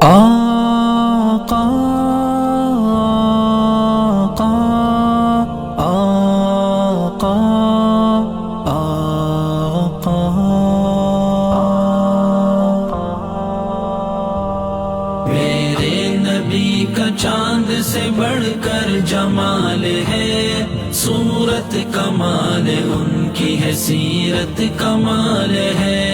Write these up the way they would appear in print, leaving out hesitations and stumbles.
آقا آقا آقا آقا میرے نبی کا چاند سے بڑھ کر جمال ہے، صورت کمال ان کی ہے، سیرت کمال ہے۔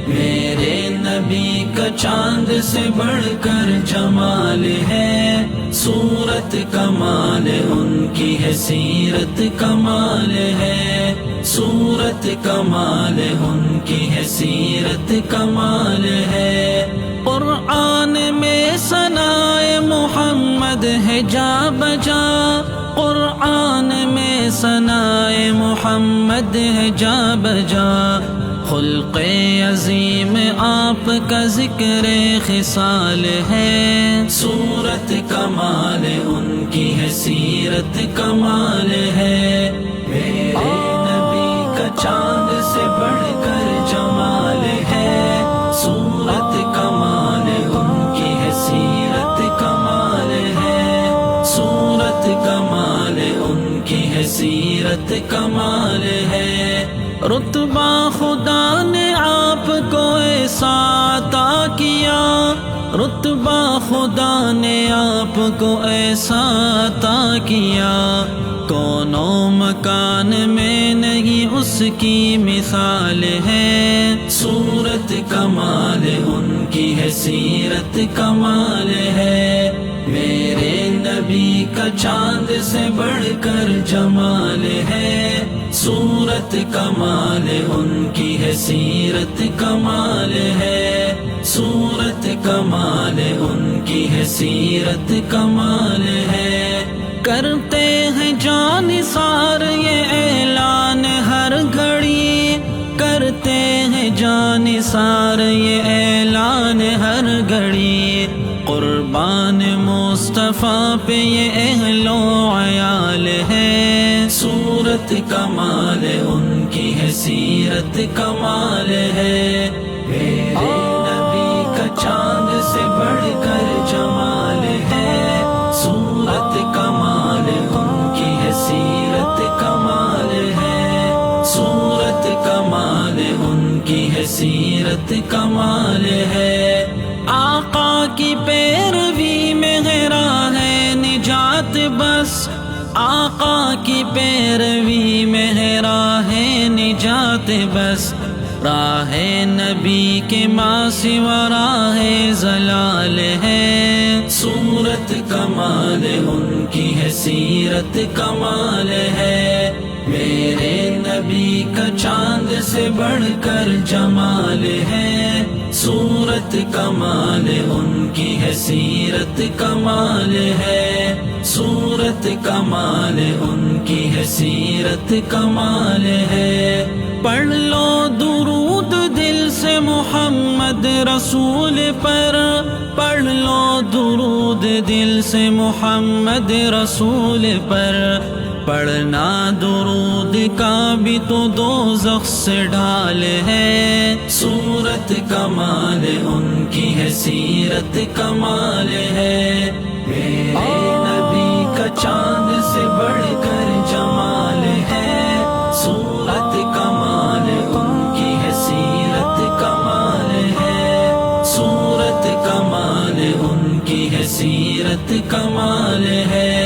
میرے نبی کا چاند سے بڑھ کر جمال ہے، صورت کمال ان کی ہے، سیرت کمال ہے۔ صورت کمال ان کی ہے، سیرت کمال ہے۔ قرآن میں ثنائے محمد ہے جا بجا، قرآن میں ثنائے محمد ہے جا بجا۔ خلق عظیم آپ کا ذکر خصال ہے، صورت کمال ان کی ہے، سیرت کمال ہے۔ میرے نبی کا چاند سے بڑھ کر جمال ہے، صورت کمال ان کی ہے، سیرت کمال ہے۔ صورت کمال ان کی ہے، سیرت کمال ہے۔ رتبہ خدا نے آپ کو ایسا عطا کیا، رتبہ خدا نے آپ کو ایسا عطا کیا، کون و مکان میں نہیں اس کی مثال ہے، صورت کمال ان کی ہے، سیرت کمال ہے۔ میرے نبی کا چاند سے بڑھ کر جمال ہے، صورت کمال ان کی ہے، سیرت کمال ہے۔ صورت کمال ان کی ہے، سیرت کمال ہے۔ کرتے ہیں جان نثار یہ اعلان ہر گھڑی، کرتے ہیں جان نثار یہ اعلان ہر گھڑی، قربان مصطفیٰ پہ یہ اہل و عیال ہے، صورت کمال ان کی ہے، سیرت کمال ہے۔ میرے نبی کا چاند سے بڑھ کر جمال ہے، صورت کمال ان کی ہے، سیرت کمال ہے۔ صورت کمال ان کی ہے، سیرت کمال ہے۔ آقا کی پیروی میں ہے راہ نجات بس، آقا کی پیروی میں ہے راہ نجات بس، راہ نبی کے ماں سوا راہ ضلال ہے، صورت کمال ان کی ہے، سیرت کمال ہے۔ میرے نبی کا چاند سے بڑھ کر جمال ہے، صورت کمال ان کی ہے، سیرت کمال ہے۔ صورت کمال ان کی ہے، سیرت کمال ہے۔ پڑھ لو درود دل سے محمد رسول پر، پڑھ لو درود دل سے محمد رسول پر، پڑھنا درود کا بھی تو دوزخ سے ڈھال ہے، صورت کمال ان کی ہے، سیرت کمال ہے۔ میرے نبی کا چاند سے بڑھ کر جمال ہے، صورت کمال ان کی ہے، سیرت کمال ہے۔ صورت کمال ان کی ہے، سیرت کمال ہے۔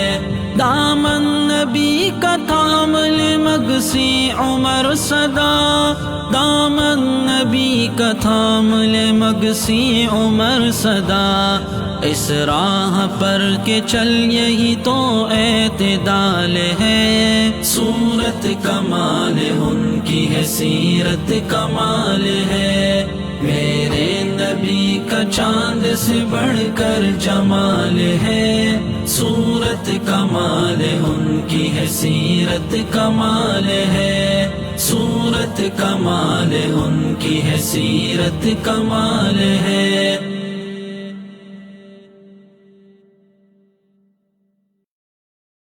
دامن نبی کا تھام لے مگسی عمر صدا، دامن نبی کا تھام لے مگسی عمر صدا، اس راہ پر کے چل یہی تو اعتدال ہے، صورت کمال ان کی ہے، سیرت کمال ہے۔ میرے نبی کا چاند سے بڑھ کر جمال ہے، صورت کمال ان کی ہے، سیرت کمال ہے۔ صورت کمال ان کی ہے، سیرت کمال ہے۔